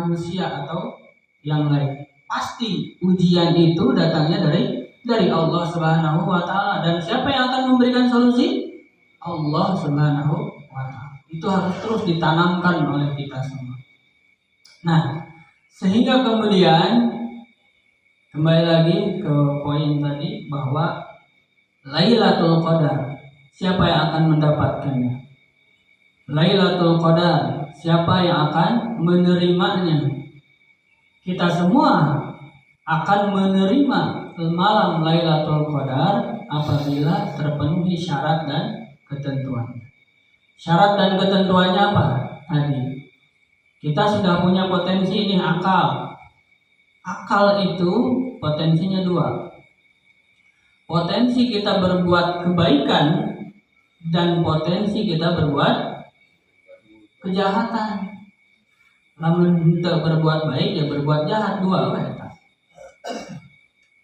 manusia atau yang lain. Pasti ujian itu datangnya dari Allah Subhanahu wa taala, dan siapa yang akan memberikan solusi? Allah Subhanahu wa taala. Itu harus terus ditanamkan oleh kita semua. Nah, sehingga kemudian kembali lagi ke poin tadi bahwa Lailatul Qadar, siapa yang akan mendapatkannya? Lailatul Qadar, siapa yang akan menerimanya? Kita semua akan menerima malam Lailatul Qadar apabila terpenuhi syarat dan ketentuan. Syarat dan ketentuannya apa? Tadi kita sudah punya potensi ini, akal. Akal itu potensinya dua. Potensi kita berbuat kebaikan dan potensi kita berbuat kejahatan. Lamun untuk berbuat baik ya berbuat jahat, dua eta.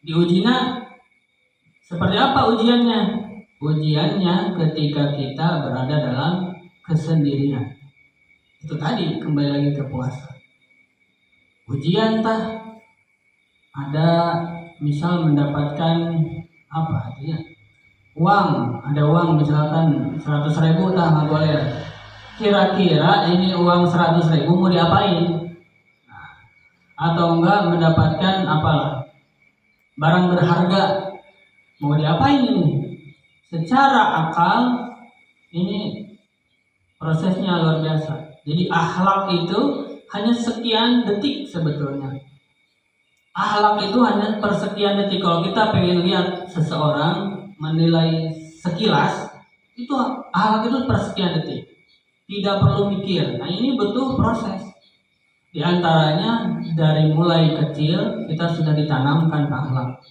Diujinya seperti apa ujiannya? Ujiannya ketika kita berada dalam kesendirian. Itu tadi kembali lagi ke puasa. Ujian tah ada misal mendapatkan apa artinya? Uang, ada uang misalkan 100.000 tah nggak boleh. Kira-kira ini uang 100.000 mau diapain? Nah, atau enggak mendapatkan apalah barang berharga, mau diapain ini? Secara akal ini prosesnya luar biasa. Jadi akhlak itu hanya sekian detik sebetulnya. Akhlak itu hanya persekian detik. Kalau kita pengen lihat seseorang, menilai sekilas, itu akhlak itu persekian detik. Tidak perlu mikir. Nah, ini butuh proses. Di antaranya dari mulai kecil kita sudah ditanamkan akhlak.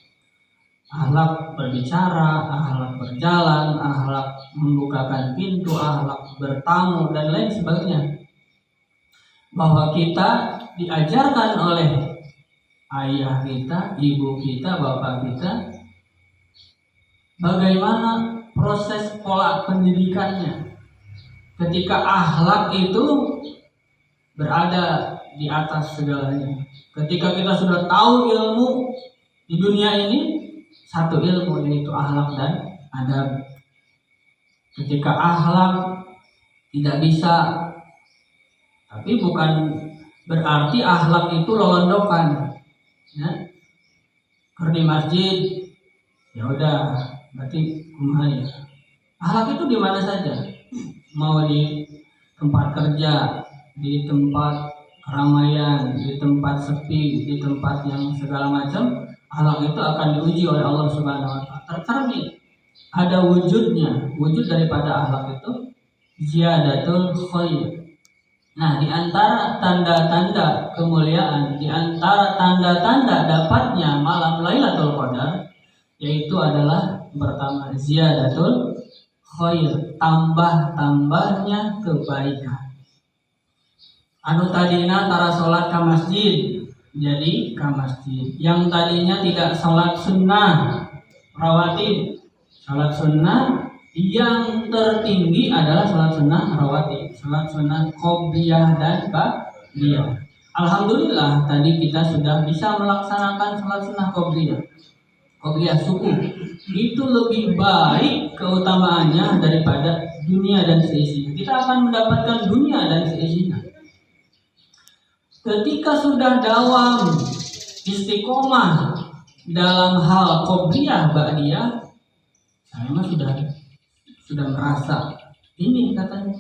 Akhlak berbicara, akhlak berjalan, akhlak membukakan pintu, akhlak bertamu dan lain sebagainya. Bahwa kita diajarkan oleh ayah kita, ibu kita, bapak kita bagaimana proses pola pendidikannya. Ketika akhlak itu berada di atas segalanya. Ketika kita sudah tahu ilmu di dunia ini, satu ilmu yaitu akhlak dan adab. Ketika akhlak tidak bisa, tapi bukan berarti akhlak itu lolondokan. Ya, di masjid, ya udah, berarti kumaha ya. Akhlak itu di mana saja. Mau di tempat kerja, di tempat keramaian, di tempat sepi, di tempat yang segala macam, akhlak itu akan diuji oleh Allah Subhanahu wa taala. Tercermin ada wujudnya, wujud daripada akhlak itu ziyadatul khair. Nah, di antara tanda-tanda kemuliaan, di antara tanda-tanda dapatnya malam Lailatul Qadar, yaitu adalah pertama ziyadatul khair, tambah-tambahnya kebaikan. Anu tadina tara salat ka masjid jadi ka masjid. Yang tadinya tidak salat sunnah rawatib, salat sunnah yang tertinggi adalah salat sunnah rawatib, salat sunnah qobliyah dan ba'diyah. Alhamdulillah tadi kita sudah bisa melaksanakan salat sunnah qobliyah subuh. Itu lebih baik keutamaannya daripada dunia dan seisinya. Kita akan mendapatkan dunia dan seisinya. Ketika sudah dawam istiqomah dalam hal qobliyah ba'diyah, saya mah sudah merasa ini katanya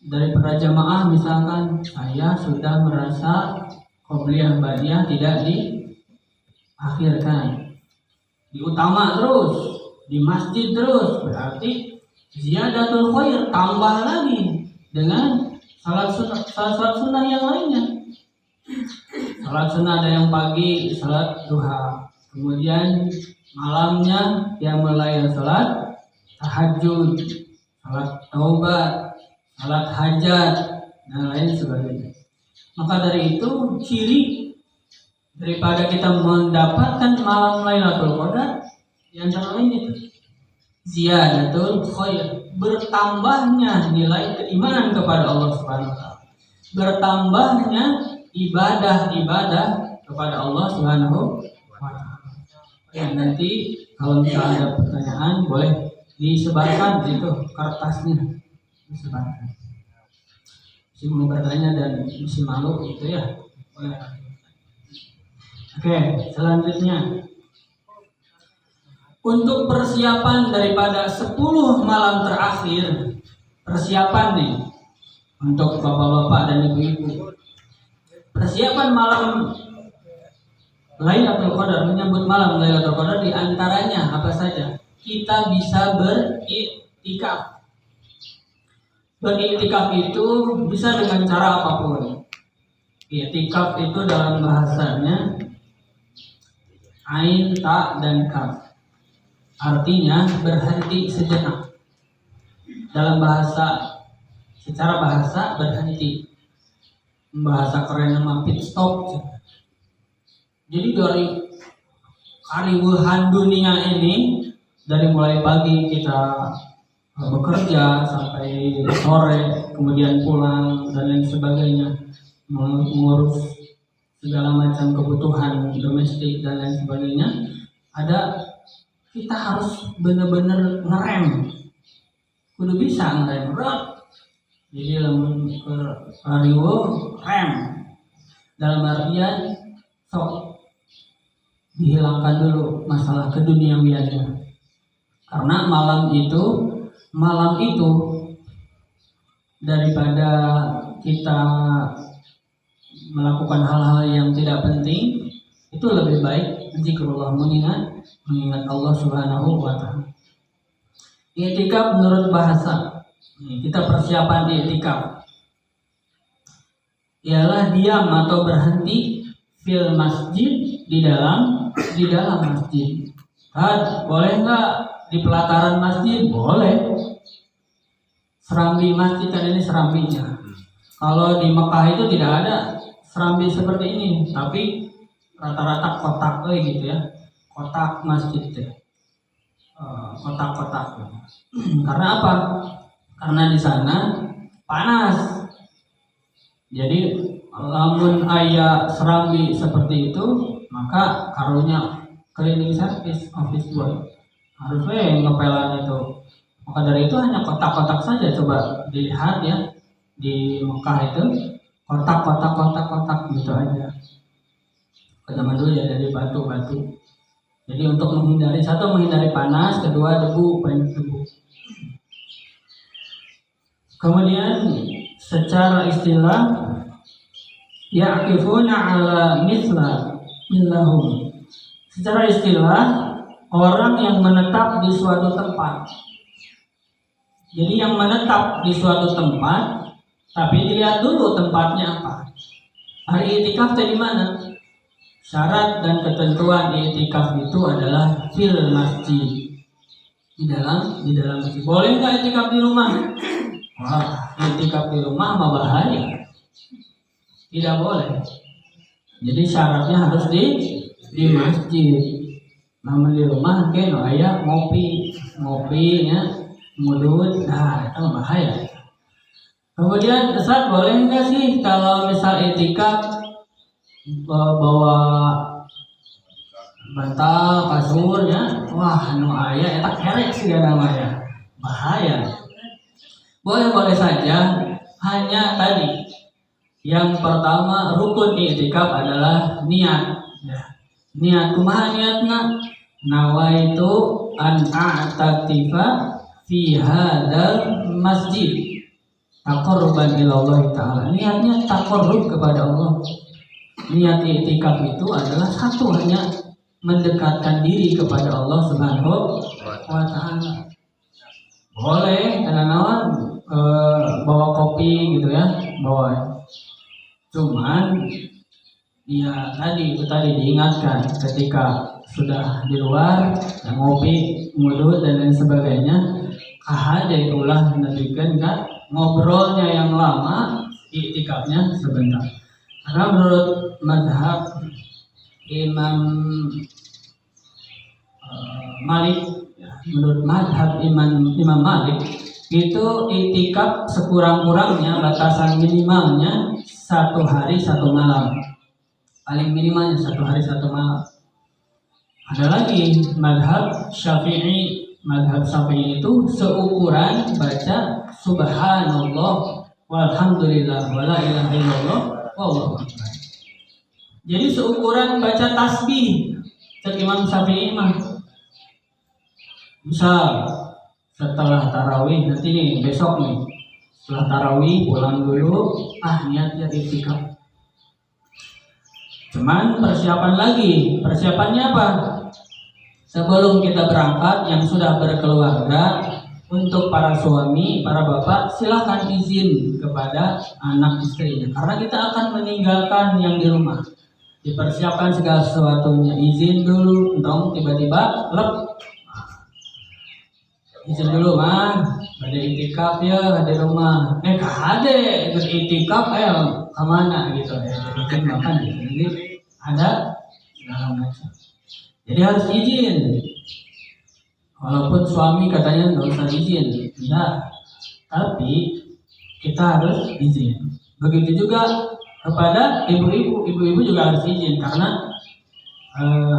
dari para jamaah misalkan saya sudah merasa qobliyah ba'diyah tidak diakhirkan, diutama terus, di masjid terus, berarti ziyadatul khair, tambah lagi dengan salat sunnah yang lainnya. Salat sunnah ada yang pagi, salat duha, kemudian malamnya yang mulai salat tahajud, salat taubat, salat hajat dan lain sebagainya. Maka dari itu ciri daripada kita mendapatkan malam Lailatul Qadar yang lain itu ziyadatul khair, bertambahnya nilai keimanan kepada Allah Subhanahu wa taala, bertambahnya ibadah kepada Allah Subhanahu wa taala. Ya, nanti kalau misalnya ada pertanyaan boleh disebarkan itu kertasnya, disebarkan. Si mau bertanya dan si malu itu ya. Oke, selanjutnya untuk persiapan daripada 10 malam terakhir, persiapan nih untuk bapak-bapak dan ibu-ibu. Persiapan malam Lailatul Qadar, menyambut malam Lailatul Qadar di antaranya apa saja? Kita bisa beriktikaf. Beriktikaf itu bisa dengan cara apapun. Iktikaf itu dalam bahasanya ain, ta, dan kaf. Artinya berhenti sejenak. Dalam bahasa, secara bahasa berhenti. Bahasa keren nama pit stop. Jadi dari kariwuhan dunia ini, dari mulai pagi kita bekerja sampai sore, kemudian pulang dan lain sebagainya, mengurus segala macam kebutuhan domestik dan lain sebagainya, kita harus benar-benar ngerem, kudu bisa ngerem, jadi lamun kariwu rem, dalam artian sok dihilangkan dulu masalah keduniawiannya, karena malam itu daripada kita melakukan hal-hal yang tidak penting, itu lebih baik zikrullah, mengingat Allah Subhanahu wa taala. I'tikaf menurut bahasa, kita persiapan i'tikaf ialah diam atau berhenti fil masjid, di dalam masjid. Boleh nggak di pelataran masjid? Boleh. Serambi masjid kan ini serambinya. Kalau di Mekah itu tidak ada serambi seperti ini, tapi rata-rata kotak gitu ya, kotak masjid ya. Kotak-kotak. Karena apa? Karena di sana panas. Jadi lamun aya serambi seperti itu, maka karunya cleaning service, office boy harusnya ngepelan itu. Maka dari itu hanya kotak-kotak saja. Coba dilihat ya di Mekah itu kotak gitu aja. Zaman dulu ya dari batu-batu. Jadi untuk menghindari, satu menghindari panas, kedua debu, banyak debu. Kemudian secara istilah ya'kifuna ala millahum. Secara istilah orang yang menetap di suatu tempat. Jadi yang menetap di suatu tempat, tapi dilihat dulu tempatnya apa. Hari i'tikaf di mana? Syarat dan ketentuan i'tikaf itu adalah fil masjid. Di dalam masjid. Boleh nggak i'tikaf di rumah? Wah, i'tikaf di rumah mah bahaya. Tidak boleh. Jadi syaratnya harus di masjid. Namun di rumah kan aya ngopinya mudut, nah itu bahaya. Kemudian Ustaz, boleh nggak sih kalau misal i'tikaf bawa bantal, kasur ya? Wah, nu aya eta kerek sih namanya. Bahaya. Boleh saja, hanya tadi yang pertama rukun i'tikaf adalah niat. Ya. Niat kumaha niatna? Nawaitu an a'takifa fi hadzal masjid taqarruban ila Allah taala. Niatnya taqarrub kepada Allah. Niat i'tikaf itu adalah satu, hanya mendekatkan diri kepada Allah Subhanahu wa taala. Boleh kadang-kadang bawa kopi gitu ya, bawa. Cuman ya tadi diingatkan ketika sudah di luar ya, ngopi, ngudut dan lain sebagainya, kahade ulah menunjukkan kan ngobrolnya yang lama, i'tikafnya sebentar. Karena menurut mazhab Imam Malik, ya, menurut mazhab Imam Malik itu itikaf sekurang-kurangnya batasan minimalnya 1 hari 1 malam, paling minimalnya 1 hari 1 malam. Ada lagi madhab Syafi'i. Madhab Syafi'i itu seukuran baca subhanallah walhamdulillah wala ilaha illallah wallahu akbar. Jadi seukuran baca tasbih. Cek Imam Syafi'i mah misal setelah tarawih, nanti nih besok nih setelah tarawih pulang dulu, niatnya itikaf. Cuman persiapannya apa? Sebelum kita berangkat yang sudah berkeluarga, untuk para suami, para bapak silahkan izin kepada anak istrinya, karena kita akan meninggalkan yang di rumah. Dipersiapkan segala sesuatunya, izin dulu, dong tiba-tiba izin dulu mah, ada itikaf ya di rumah. Kade ikut itikaf kemana gitu ya? Ikut makan gitu. Jadi ada segala macam. Jadi harus izin. Walaupun suami katanya nggak usah izin, tidak. Tapi kita harus izin. Begitu juga kepada ibu-ibu. Ibu-ibu juga harus izin karena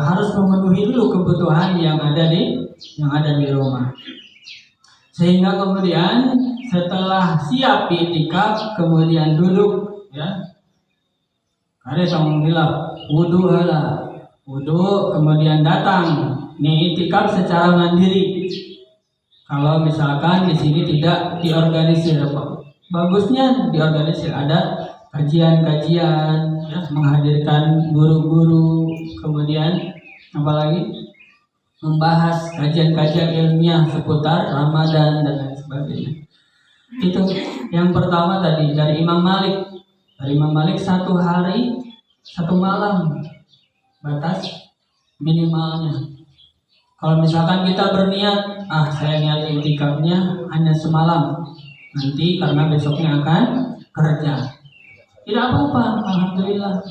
harus memenuhi dulu kebutuhan yang ada di rumah. Sehingga kemudian setelah siap itikaf, kemudian duduk ya. Ada yang bilang wudu, kemudian datang nih itikaf secara mandiri. Kalau misalkan di sini tidak diorganisir, bagusnya diorganisir, ada kajian-kajian ya, menghadirkan guru-guru, kemudian apalagi membahas kajian-kajian ilmiah seputar Ramadan dan lain sebagainya. Itu yang pertama tadi dari Imam Malik. Dari Imam Malik 1 hari 1 malam batas minimalnya. Kalau misalkan kita berniat, saya niat itikafnya hanya semalam, nanti karena besoknya akan kerja, tidak apa-apa, alhamdulillah.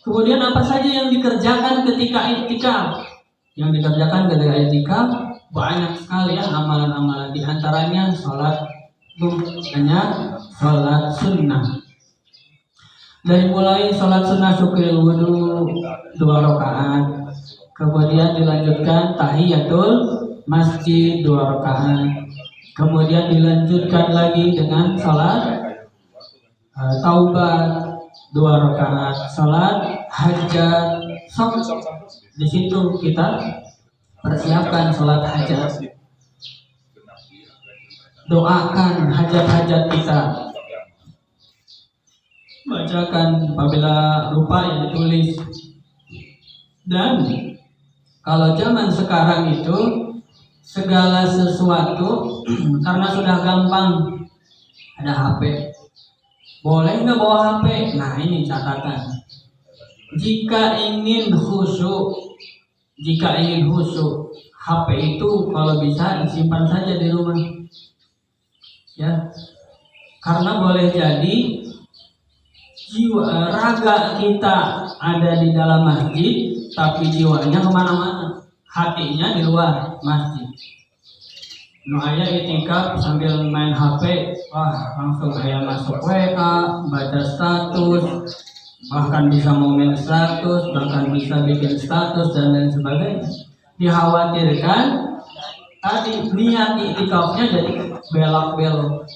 Kemudian apa saja yang dikerjakan ketika itikaf? Yang dikerjakan ketika itikaf banyak sekali ya amalan-amalan, di antaranya sholat sunnah. Dari mulai sholat sunnah syukril wudu 2 rakaat, kemudian dilanjutkan tahiyatul masjid 2 rakaat, kemudian dilanjutkan lagi dengan sholat taubat 2 rakaat, sholat hajat. Di situ kita persiapkan sholat hajat, doakan hajat-hajat kita, bacakan apabila lupa yang ditulis. Dan kalau zaman sekarang itu segala sesuatu karena sudah gampang, ada HP, boleh nggak bawa HP? Nah ini catatan. Jika ingin khusyuk, HP itu kalau bisa disimpan saja di rumah, ya, karena boleh jadi jiwa raga kita ada di dalam masjid, tapi jiwanya kemana-mana, hatinya di luar masjid. Aya itikaf sambil main HP, langsung masuk WA, baca status, bahkan bisa momen status, bahkan bisa bikin status dan lain sebagainya. Dikhawatirkan tadi niat itikafnya jadi belok-belok,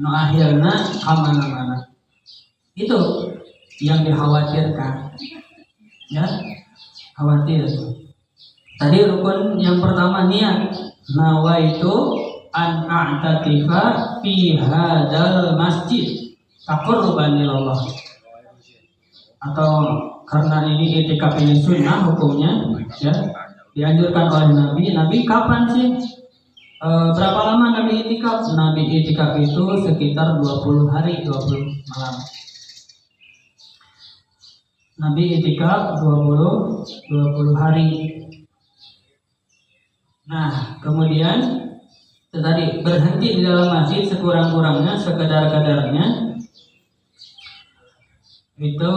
akhirnya kemana-mana. Itu yang dikhawatirkan, ya, khawatir. Tadi rukun yang pertama niat, nawaitu an a'tatifa fi hadzal masjid taqarruban ilallah. Atau karena ini itikaf ini sunnah hukumnya, ya, dianjurkan oleh Nabi. Nabi kapan sih? Berapa lama Nabi itikaf? Nabi itikaf itu sekitar 20 hari 20 malam. Nabi itikaf 20 hari. Nah, kemudian tadi berhenti di dalam masjid sekurang-kurangnya, sekedar-kadarnya. Itu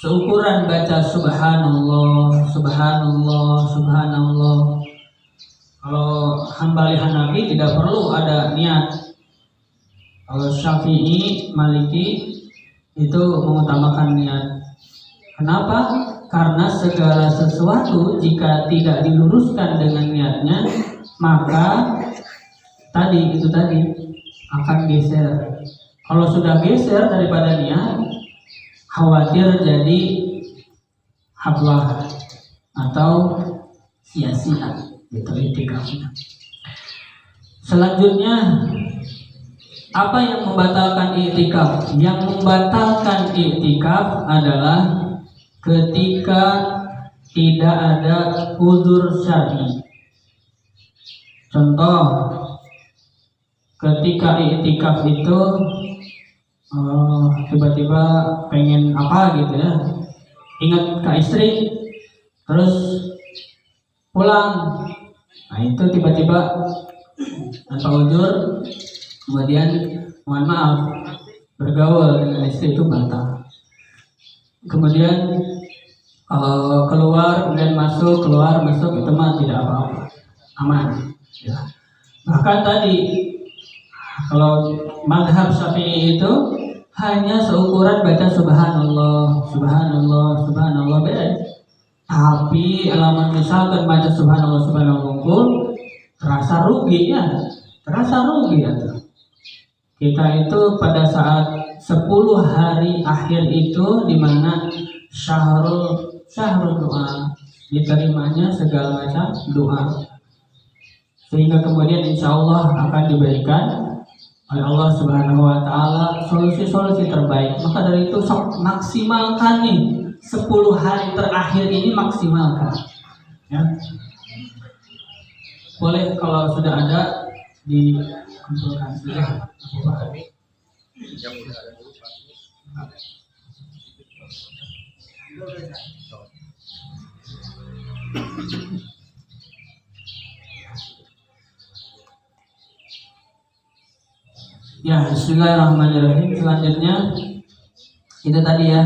seukuran baca subhanallah, subhanallah, subhanallah. Kalau Hambali Hanafi tidak perlu ada niat. Kalau Syafi'i, Maliki itu mengutamakan niat. Kenapa? Karena segala sesuatu jika tidak diluruskan dengan niatnya, maka itu tadi akan geser. Kalau sudah geser daripada niat, khawatir jadi hablah atau sia-sia gitu itikafnya. Selanjutnya, apa yang membatalkan i'tikaf? Yang membatalkan i'tikaf adalah ketika tidak ada uzur syar'i. Contoh, ketika i'tikaf itu tiba-tiba pengen apa gitu ya, ingat ke istri, terus pulang. Nah itu tiba-tiba tanpa uzur, kemudian mohon maaf bergaul dengan istri, itu batal. Kemudian kalau keluar kemudian masuk, keluar masuk, itu mah tidak apa-apa, aman ya. Bahkan tadi kalau mazhab Syafi'i itu hanya seukuran baca subhanallah, subhanallah, subhanallah beres. Tapi alamat misalkan baca subhanallah, subhanallah pun terasa rugi ya, terasa rugi ya. Kita itu pada saat 10 hari akhir itu dimana syahrul doa, diterimanya segala macam doa, sehingga kemudian insya Allah akan diberikan oleh Allah Subhanahu Wa Taala solusi-solusi terbaik. Maka dari itu maksimalkan nih 10 hari terakhir ini, maksimalkan ya. Boleh kalau sudah ada dikumpulkan sudah. Ya, bismillahirrahmanirrahim. Selanjutnya itu tadi ya,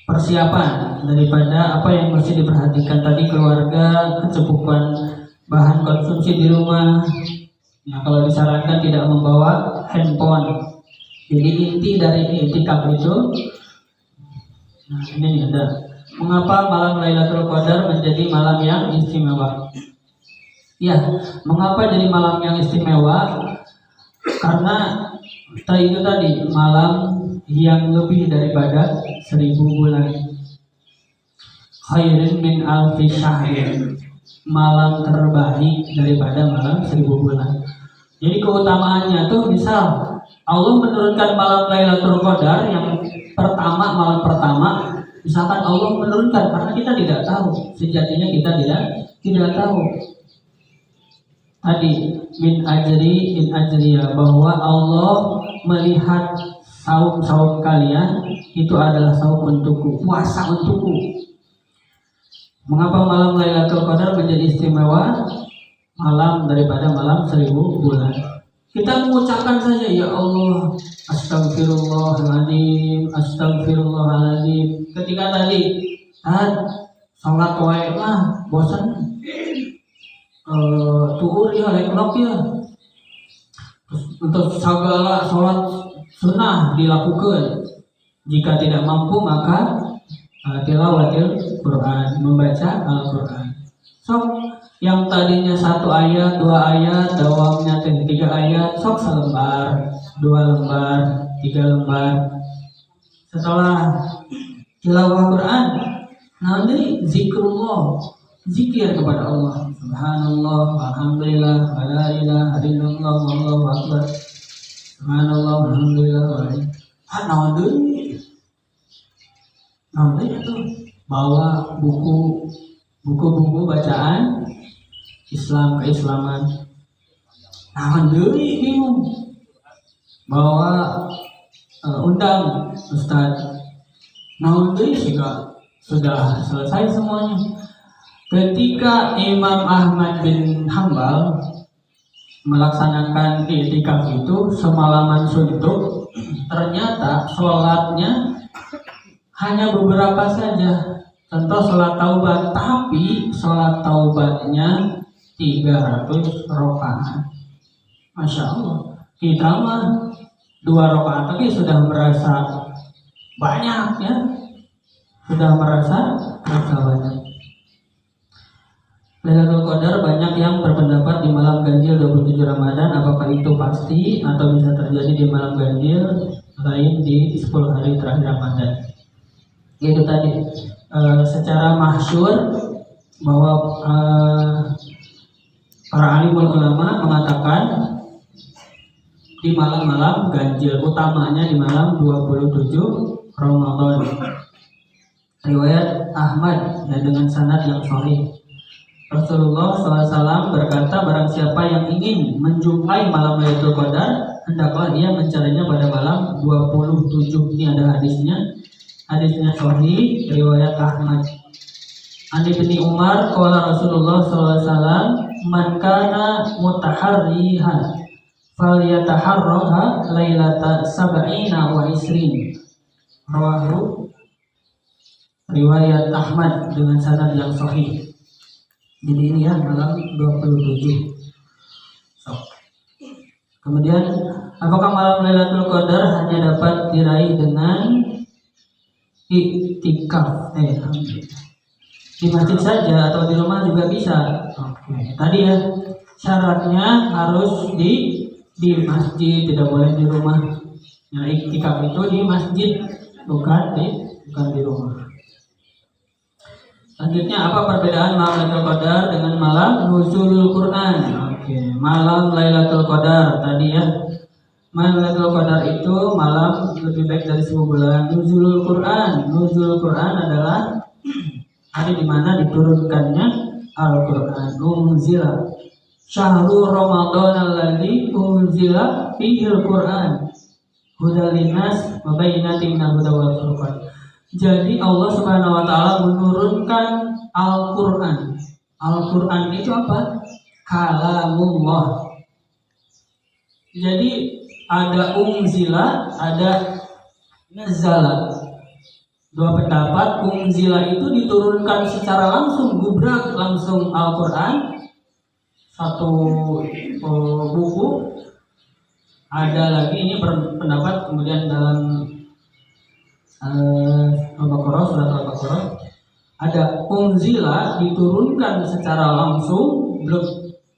persiapan daripada apa yang mesti diperhatikan tadi, keluarga, kecukupan bahan konsumsi di rumah. Nah, kalau disarankan tidak membawa handphone. Jadi inti dari i'tikaf itu, nah ini nih ada. Mengapa malam Lailatul Qadar menjadi malam yang istimewa? Ya, mengapa jadi malam yang istimewa? Karena itu tadi malam yang lebih daripada 1000 bulan. Khairin min alfi syahrin, malam terbaik daripada malam 1000 bulan. Jadi keutamaannya tuh, misal Allah menurunkan malam Lailatul Qadar yang pertama, malam pertama, misalkan Allah menurunkan, karena kita tidak tahu, sejatinya kita tidak tahu. Tadi min ajriya, bahwa Allah melihat saum kalian itu adalah saum untukku, puasa untukku. Mengapa malam Lailatul Qadar menjadi istimewa malam daripada malam 1000 bulan? Kita mengucapkan saja, ya Allah, astagfirullahaladzim, astagfirullahaladzim. Ketika tadi sholat wae lah, bosan, tuhur ya, leklok ya. Terus untuk segala sholat sunnah dilakukan. Jika tidak mampu maka tilawatil Quran, membaca Al-Quran. So, yang tadinya 1 ayat, 2 ayat, dawamnya 3 ayat, sok selembar, 2 lembar, 3 lembar. Setelah tilawah Quran, nanti zikrullah, zikir kepada Allah. Subhanallah, alhamdulillah, la ilaha illallah, wallahu akbar. Subhanallah, alhamdulillah, nanti itu bawa buku bacaan Islam, keislaman. Deui bingung. Bawa undang Ustaz. Deui sudah selesai semuanya. Ketika Imam Ahmad bin Hambal melaksanakan i'tikaf itu semalaman suntuk, ternyata sholatnya hanya beberapa saja. Contoh sholat taubat, tapi sholat taubatnya 300 rakaat. Masya Allah. Kita mah 2 rakaat tapi sudah merasa banyak ya. Sudah merasa banyak. Lailatul Qadar banyak yang berpendapat di malam ganjil 27 Ramadan. Apakah itu pasti atau bisa terjadi di malam ganjil lain di 10 hari terakhir Ramadan? Itu tadi secara masyhur bahwa para alimul ulama mengatakan di malam-malam ganjil, utamanya di malam 27 Ramadan. Riwayat Ahmad dan dengan sanad yang sahih. Rasulullah SAW berkata, barang siapa yang ingin menjumpai malam Lailatul Qadar, hendaklah ia mencarinya pada malam 27. Ini ada hadisnya. Hadisnya sahih, riwayat Ahmad. Ani bin Umar, qala Rasulullah SAW, man kana mutaharrihan falyataharraha lailata sab'ina wa isrin. Rawahu, riwayat Ahmad dengan sanad yang sahih. Jadi ini ya malam 27. Kemudian apakah malam Lailatul Qadar hanya dapat diraih dengan iktikaf? Di masjid saja atau di rumah juga bisa. Tadi ya syaratnya harus di masjid, tidak boleh di rumah. Nah, iktikaf itu di masjid, bukan di rumah. Selanjutnya, apa perbedaan malam Lailatul Qadar dengan malam Nuzulul Quran? Malam Lailatul Qadar tadi ya. Malam Lailatul Qadar itu malam lebih baik dari 1000 bulan. Nuzulul Quran adalah hari di mana diturunkannya Al-Quran. Unzila Syahrul Ramadan alladzi unzila fihil Quran hudal linnas wa bayyinatin minal huda wal furqan. Jadi Allah Subhanahu wa taala menurunkan Al-Qur'an. Al-Qur'an itu apa? Kalamullah. Jadi ada unzila, ada nazala. Dua pendapat, unzila itu diturunkan secara langsung, gubrak langsung Al-Qur'an. Satu buku. Ada lagi ini pendapat kemudian dalam Al-Baqarah, surat Al-Baqarah ada unzila diturunkan secara langsung,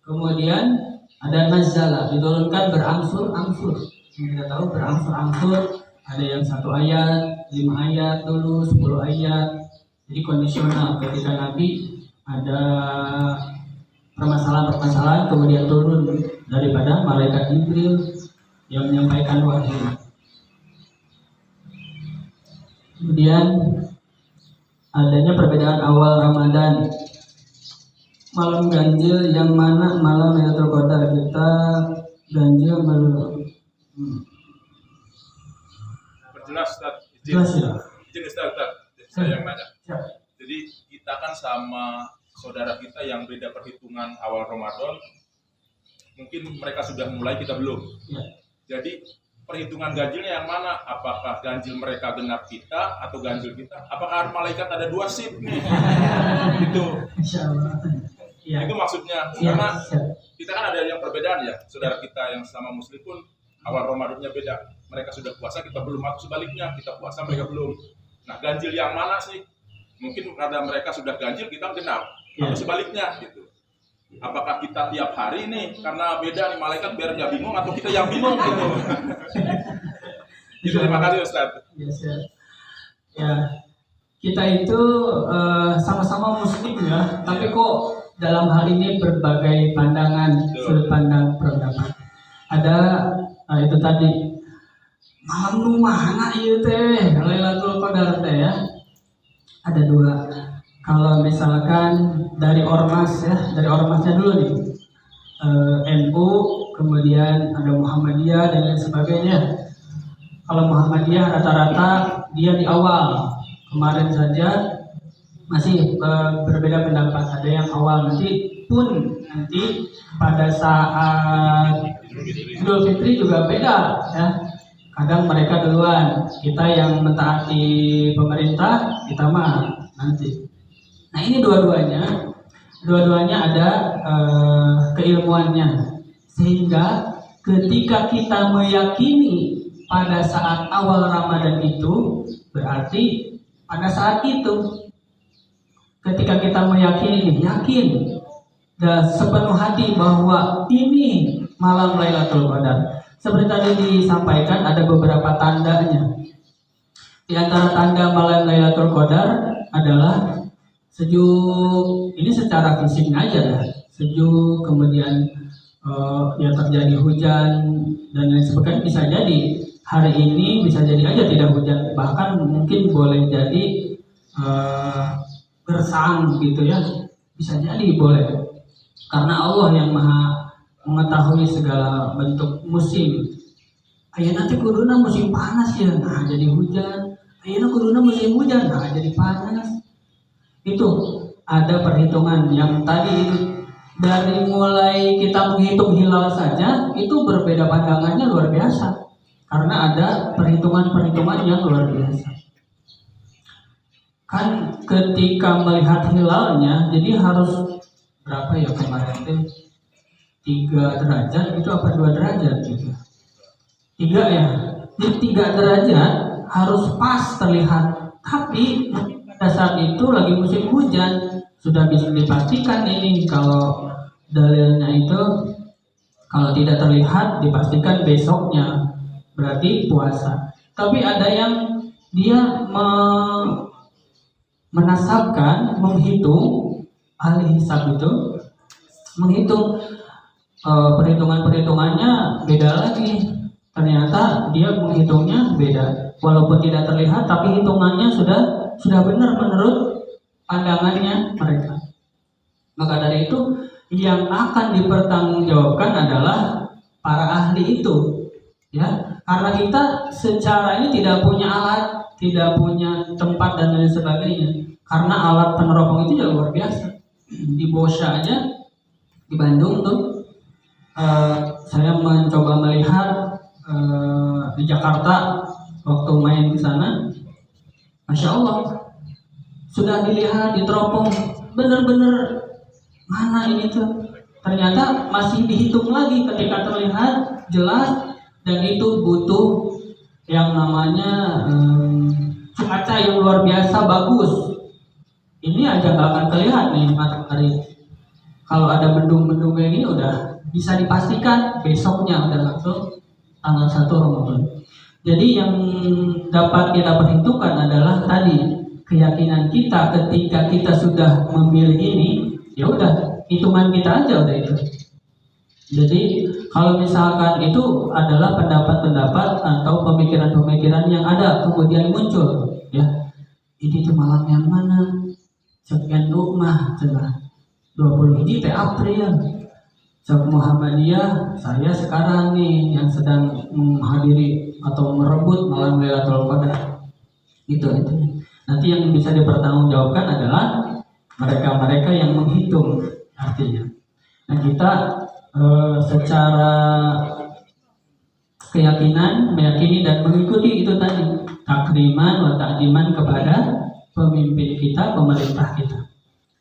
kemudian ada nazala diturunkan berangsur-angsur. Kita tahu berangsur-angsur, ada yang 1 ayat, 5 ayat dulu, 10 ayat. Jadi kondisional, ketika Nabi ada permasalahan kemudian turun daripada malaikat Jibril yang menyampaikan wahyu. Kemudian adanya perbedaan awal Ramadan. Malam ganjil yang mana malam Lailatul Qadar? Kita ganjil belum. Perjelas Ustaz. Izin Ustaz. Saya yang nanya. Jadi kita kan sama saudara kita yang beda perhitungan awal Ramadan. Mungkin mereka sudah mulai, kita belum. Ya. Jadi perhitungan ganjilnya yang mana? Apakah ganjil mereka genap kita atau ganjil kita? Apakah malaikat ada 2 shift nih? Itu. Insyaallah. Ya. Itu maksudnya. Ya. Karena kita kan ada yang perbedaan ya. Saudara kita yang sama muslim pun awal Ramadannya beda. Mereka sudah puasa, kita belum, atau sebaliknya kita puasa, mereka belum. Nah, ganjil yang mana sih? Mungkin karena mereka sudah ganjil, kita genap. Atau sebaliknya gitu. Apakah kita tiap hari nih karena beda nih malaikat biar nggak bingung, atau kita yang bingung gitu? Terima kasih Ustaz. Ya, kita itu sama-sama muslim ya, tapi kok dalam hal ini berbagai pandangan, sudut pandang pendapat. Ada itu tadi malam nu mana ieu teh Lailatul Qadar teh ya. Ada 2. Kalau misalkan dari ormas ya, dari ormasnya dulu nih, NU, kemudian ada Muhammadiyah dan lain sebagainya. Kalau Muhammadiyah rata-rata dia di awal. Kemarin saja masih berbeda pendapat. Ada yang awal, nanti pada saat Idul Fitri juga beda ya. Kadang mereka duluan, kita yang mentaati pemerintah, kita mah nanti. Nah ini dua-duanya ada keilmuannya, sehingga ketika kita meyakini pada saat awal Ramadan itu, berarti pada saat itu ketika kita meyakini, yakin dan sepenuh hati bahwa ini malam Lailatul Qadar. Seperti tadi disampaikan, ada beberapa tandanya. Di antara tanda malam Lailatul Qadar adalah sejuk. Ini secara fisiknya aja lah, sejuk, kemudian ya terjadi hujan dan lain sebagainya. Bisa jadi hari ini, bisa jadi aja tidak hujan, bahkan mungkin boleh jadi gersang gitu ya, bisa jadi boleh, karena Allah yang maha mengetahui segala bentuk musim. Ayo nanti kuduna musim panas ya, nah jadi hujan. Ayo kuduna musim hujan, nah jadi panas. Itu ada perhitungan yang tadi itu. Dari mulai kita menghitung hilal saja itu berbeda pandangannya luar biasa, karena ada perhitungan-perhitungan yang luar biasa. Kan ketika melihat hilalnya, jadi harus berapa ya kemarin itu 3 derajat itu apa 2 derajat gitu? 3 ya. Jadi 3 derajat harus pas terlihat. Tapi pada saat itu lagi musim hujan, sudah bisa dipastikan ini kalau dalilnya itu kalau tidak terlihat dipastikan besoknya, berarti puasa. Tapi ada yang dia menasabkan, menghitung, ahli hisab itu menghitung, perhitungannya beda lagi. Ternyata dia menghitungnya beda, walaupun tidak terlihat, tapi hitungannya sudah benar menurut pandangannya mereka. Maka dari itu yang akan dipertanggungjawabkan adalah para ahli itu, ya, karena kita secara ini tidak punya alat, tidak punya tempat dan lain sebagainya. Karena alat peneropong itu juga luar biasa. Di Bosya aja di Bandung tuh, saya mencoba melihat di Jakarta waktu main di sana, masya Allah, sudah dilihat di teropong benar-benar mana ini tuh. Ternyata masih dihitung lagi ketika terlihat jelas, dan itu butuh yang namanya cuaca yang luar biasa bagus. Ini aja nggak akan terlihat nih matahari. Kalau ada mendung-mendung kayak gini udah bisa dipastikan besoknya udah langsung tanggal 1 Ramadan. Jadi yang dapat kita perhitungkan adalah tadi keyakinan kita ketika kita sudah memilih ini, ya udah hitungan kita aja udah itu. Jadi kalau misalkan itu adalah pendapat-pendapat atau pemikiran-pemikiran yang ada kemudian muncul, ya ini tuh malam yang mana? Sekian rumah cenah 20 hiji teh April. Cek Muhammadiyah, saya sekarang nih yang sedang menghadiri atau merebut malam Lailatul Qadar. Itu. Nanti yang bisa dipertanggungjawabkan adalah mereka-mereka yang menghitung artinya. Nah kita secara keyakinan meyakini dan mengikuti itu tadi, takriman wa ta'diman kepada pemimpin kita, pemerintah kita.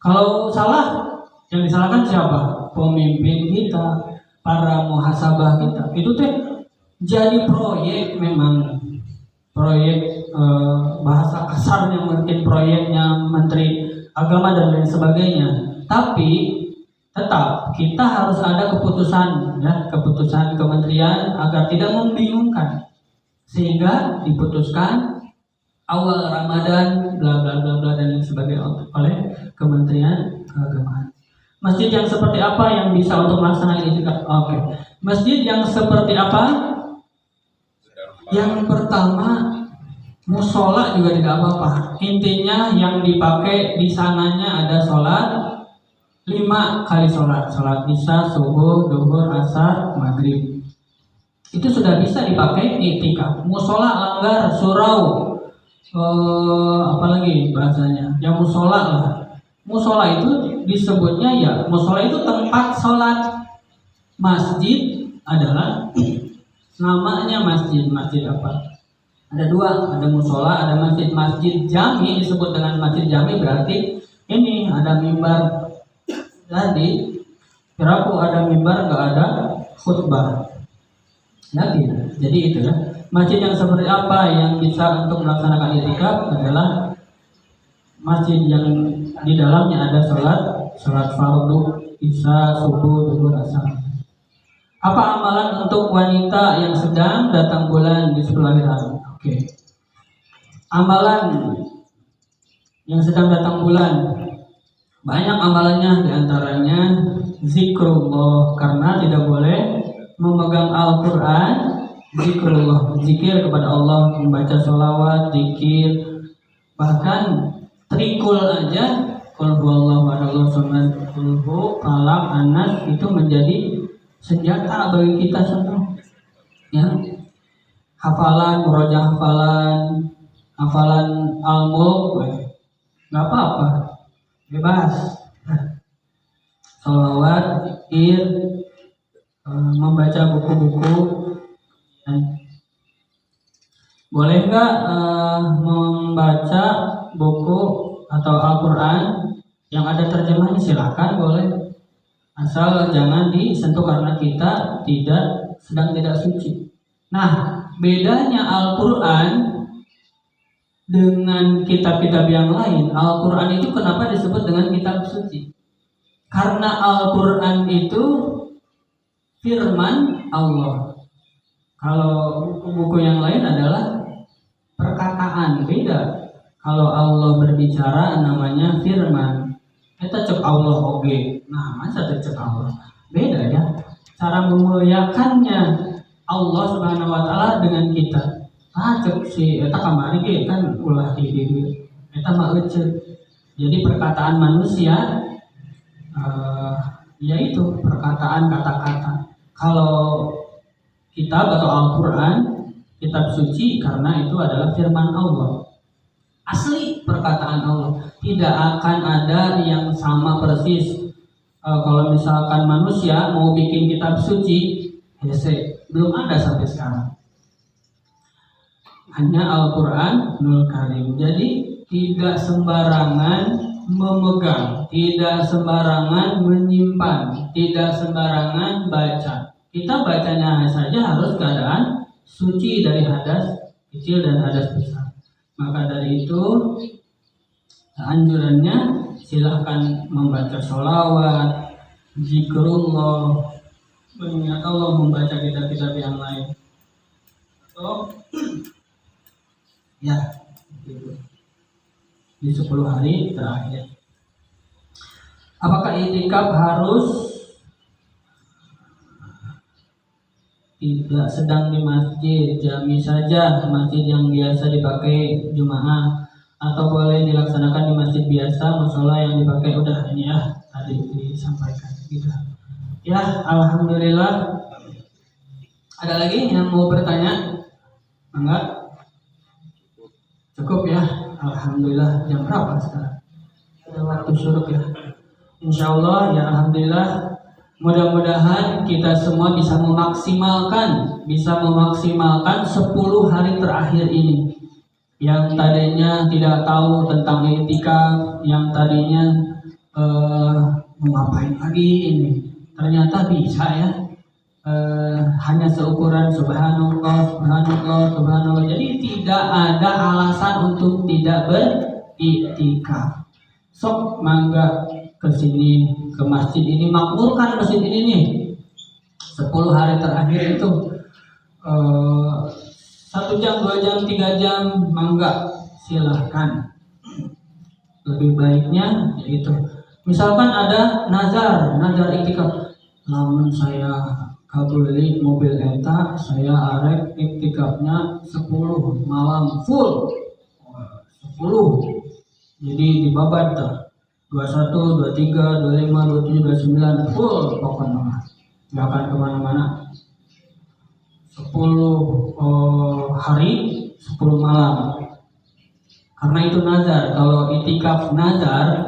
Kalau salah, yang disalahkan siapa? Pemimpin kita, para muhasabah kita. Itu teh jadi proyek, memang proyek, bahasa kasarnya mungkin proyeknya Menteri Agama dan lain sebagainya. Tapi tetap kita harus ada keputusan, ya, keputusan kementerian agar tidak membingungkan, sehingga diputuskan awal Ramadan bla bla bla bla dan sebagainya oleh Kementerian Keagamaan. Masjid yang seperti apa yang bisa untuk melaksanakan itikaf? Oke. Masjid yang seperti apa? Yang pertama, musola juga tidak apa-apa. Intinya yang dipakai di sananya ada sholat 5 kali sholat isya, subuh, duhur, asar, maghrib. Itu sudah bisa dipakai itikaf. Musola langgar, surau, apalagi bahasanya, yang musola lah. Musola itu disebutnya ya, musola itu tempat sholat. Masjid adalah namanya masjid. Masjid apa? Ada dua, ada musola, ada masjid. Masjid jami disebut dengan masjid jami berarti ini ada mimbar. Jadi kiraku ada mimbar nggak ada khutbah. Jadi itu ya. Masjid yang seperti apa yang bisa untuk melaksanakan i'tikaf adalah masjid yang di dalamnya ada sholat fardu, isya, subuh, zuhur, asar. Apa amalan untuk wanita yang sedang datang bulan di 10 hari raya? Oke. Amalan yang sedang datang bulan banyak amalannya, diantaranya zikrullah, karena tidak boleh memegang Al-Quran. Zikrullah, zikir kepada Allah, membaca sholawat, zikir, bahkan trikul aja, qul huwallahu ahad, qul hu, falaq, anas, itu menjadi senjata bagi kita semua. Ya, hafalan, murojaah hafalan al-mulk, nggak apa-apa, bebas. Sholawat, zikir, membaca buku-buku. Boleh nggak membaca buku atau Al-Quran yang ada terjemahnya? Silakan, boleh, asal jangan disentuh karena kita sedang tidak suci. Nah, bedanya Al-Quran dengan kitab-kitab yang lain, Al-Quran itu kenapa disebut dengan kitab suci? Karena Al-Quran itu firman Allah. Kalau buku-buku yang lain adalah perkataan, beda. Kalau Allah berbicara namanya firman. Kita cek Allah oge. Nah, masa cek Allah? Beda ya. Cara memuliakannya Allah Subhanahu wa taala dengan kita. Cek si eta kamari ge kan ulah di eta mah ecet. Jadi perkataan manusia yaitu perkataan kata-kata. Kalau kitab atau Al-Quran, kitab suci, karena itu adalah firman Allah, asli perkataan Allah. Tidak akan ada yang sama persis. Kalau misalkan manusia mau bikin kitab suci, belum ada sampai sekarang. Hanya Al-Quranul Karim. Jadi tidak sembarangan memegang, tidak sembarangan menyimpan, tidak sembarangan baca. Kita bacanya saja harus keadaan suci dari hadas kecil dan hadas besar. Maka dari itu anjurannya silahkan membaca sholawat, zikrullah, mengingat Allah, membaca kitab-kitab yang lain. Atau ya gitu. Di 10 hari terakhir. Apakah i'tikaf harus tidak sedang di masjid jami saja, masjid yang biasa dipakai jemaah, atau boleh dilaksanakan di masjid biasa, musola yang dipakai? Udah ini ya tadi disampaikan gitu. Ya, alhamdulillah. Ada lagi yang mau bertanya? Enggak? Cukup ya. Alhamdulillah. Jam berapa sekarang? Ada waktu syuruk ya. Insyaallah ya, alhamdulillah. Mudah-mudahan kita semua bisa memaksimalkan 10 hari terakhir ini. Yang tadinya tidak tahu tentang i'tikaf, yang tadinya mau ngapain lagi ini, ternyata bisa ya. Hanya seukuran subhanallah, subhanallah, subhanallah. Jadi tidak ada alasan untuk tidak beriktikaf. Sok mangga ke sini, ke masjid ini, makmurkan masjid ini nih. 10 hari terakhir itu 1 jam, 2 jam, 3 jam, mangga, silahkan. Lebih baiknya yaitu misalkan ada nazar iktikaf. Namun saya kabeli mobil eta, saya arek iktikafnya 10 malam full. 10. Jadi dibabat tuh. 21, 23, 25, 27, 29 full pokoknya. Gak akan kemana-mana. 10 hari, 10 malam. Karena itu nazar. Kalau i'tikaf nazar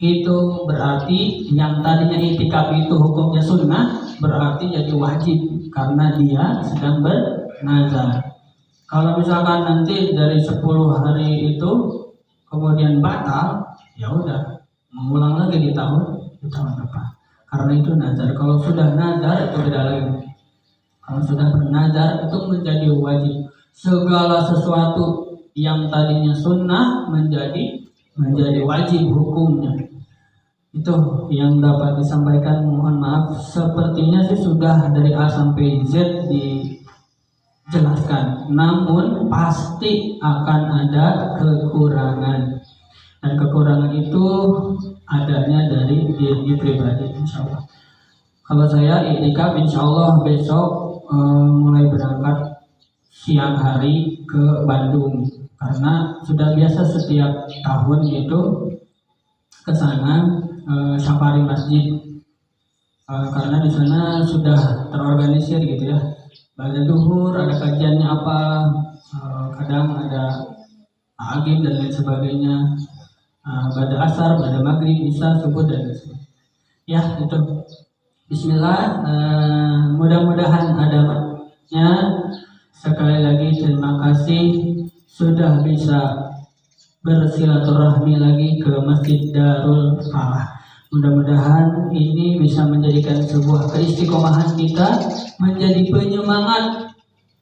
itu berarti yang tadinya i'tikaf itu hukumnya sunnah berarti jadi wajib karena dia sedang bernazar. Kalau misalkan nanti dari 10 hari itu kemudian batal, ya udah mengulang lagi di tahun depan. Karena itu nazar. Kalau sudah nazar itu beda lagi. Kalau sudah bernazar itu menjadi wajib. Segala sesuatu yang tadinya sunnah menjadi wajib hukumnya. Itu yang dapat disampaikan. Mohon maaf, sepertinya sih sudah dari A sampai Z dijelaskan. Namun pasti akan ada kekurangan. Dan kekurangan itu adanya dari diri pribadi, insya Allah. Kalau saya iktikaf, insya Allah besok mulai berangkat siang hari ke Bandung, karena sudah biasa setiap tahun itu ke sana safari masjid, karena di sana sudah terorganisir gitu ya. Pada duhur ada kajiannya apa, kadang ada agim dan lain sebagainya. Pada asar, pada maghrib, isya, subuh dan lain sebagainya. Ya itu. Bismillah. Mudah-mudahan ada manfaatnya. Sekali lagi terima kasih sudah bisa bersilaturahmi lagi ke Masjid Darul Falah. Mudah-mudahan ini bisa menjadikan sebuah keistiqomahan kita, menjadi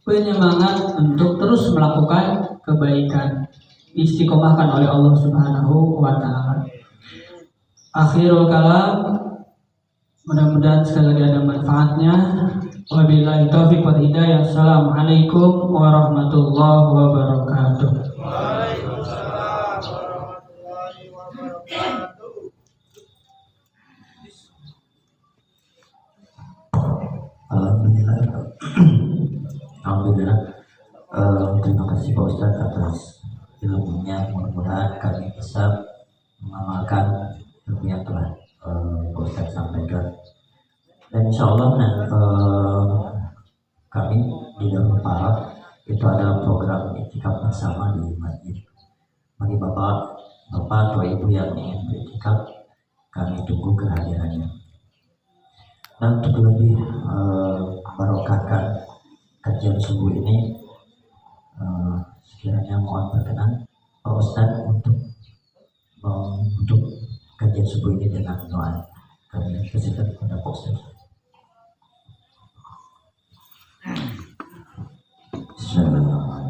penyemangat untuk terus melakukan kebaikan, istiqomahkan oleh Allah Subhanahu wa taala. Akhirul kalam, mudah-mudahan sekali lagi ada manfaatnya. Wabillahi taufiq wal hidayah. Assalamualaikum warahmatullahi wabarakatuh. Waalaikumsalam warahmatullahi wabarakatuh. Alhamdulillah. Alhamdulillah. Terima kasih Pak Ustadz atas ilmunya. Mudah-mudahan kami bisa mengamalkan ilmu yang telah Pak Ustadz sampaikan. Dan insya Allah kami di Darul Falah itu ada program iktikaf bersama di masjid. Bagi bapak atau ibu yang ingin beriktikaf, kami tunggu kehadirannya. Dan untuk lebih barokahkan kajian subuh ini, sekiranya mohon berkenan Pak Ustadz untuk kajian subuh ini dengan doa. Kami persilakan kepada Pak Ustadz.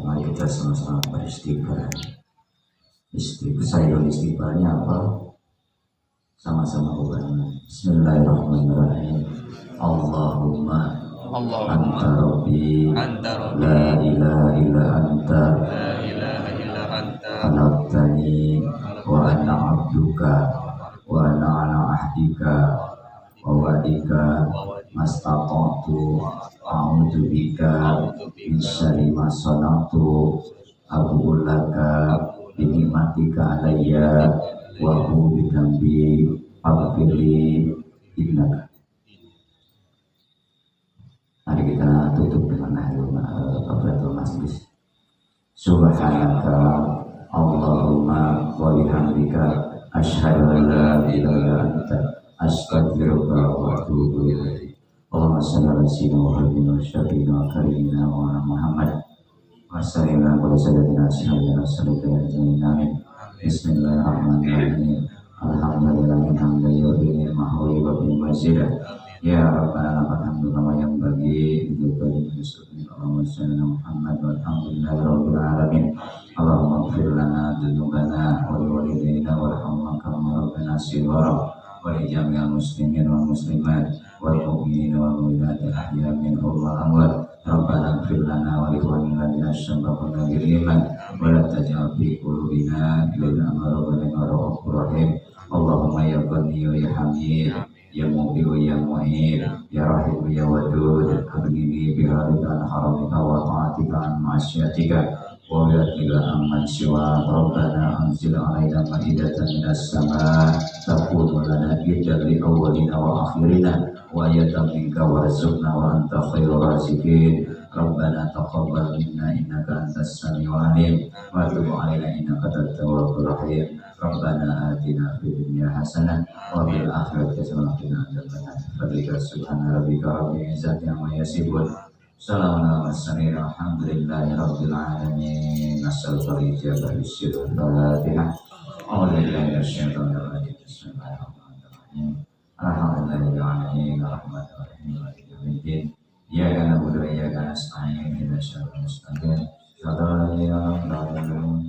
Mari kita sama-sama beristighfar. Istighfarnya apa? Sama-sama ulangi. Bismillahirrahmanirrahim. Allahumma anta rabbi la ilaha illa anta khalaqtani wa ana abduka wa ana ala ahdika wa wa'dika mastata'tu a'udzu bika min syarri ma sana'tu abu'u laka bi ni'matika alayya wa abu'u bi dzambi faghfirli innaka. Mari kita tutup dengan kafaratul majlis. Subhanaka Allahumma wa bihamdika asyhadu an la ilaha illa anta astaghfiruka wa atubu ilaik. Allahumma shalli ala sayyidina Muhammadin wa syafiina wa karimina wa ala Muhammad wa sallallahu wa sayyidina sayyidina sayyidina amin. Bismillahirrahmanirrahim. Alhamdulillahi hamdan yu'ti mahwi wa bi mazidah. Ya Rabbana lakal hamdu kama yanbaghi li jalali Allahumma shalli ala Muhammad walhamdulillahi rabbil alamin. Allahumma ighfir lana dzunubana wa li walidayna warhamna kama rabbana shighara wa li jami'il muslimin wal muslimat wal mu'minina wal mu'minat ahya'i minhum wa amwat. Rabbana ighfir lana wa li ikhwanina alladhina sabaquna bil iman wa la taj'al fi qulubina ghillan rabbana ra'ufur rahim. Allahumma ya Ghani ya Hamid ya Mughni ya Mu'in ya Rahim ya Wadud abnini bihalika an haramika wa ta'atika an ma'asyatika wa bi'atika amman siwa. Rabbana anzil alaina ma'idatan minas sama takunu lana idan li awwalina wa akhirina wa ayatan minka warzuqna wa anta khairur raziqin. Rabbana taqabbal minna innaka antas samiul alim wa tub alaina innaka antat tawwabur rahim. Rabbana atina fid dunya hasanah wa fil akhirati hasanah wa qina adzabannar. Subhana rabbika rabbil izzati amma yasifun Salamun alaihi alhamdulillahi rabbil alamin. Assalatu ijabah bisyirul fatihah. A'udzubillahi minasyaitonir rajim. Bismillahirrahmanirrahim. Alhamdulillahi alamin arrahmanir rahim maliki yaumiddin. Iyyaka na'budu wa iyyaka nasta'in ihdinas siratal mustaqim. Shiratal ladzina an'amta 'alaihim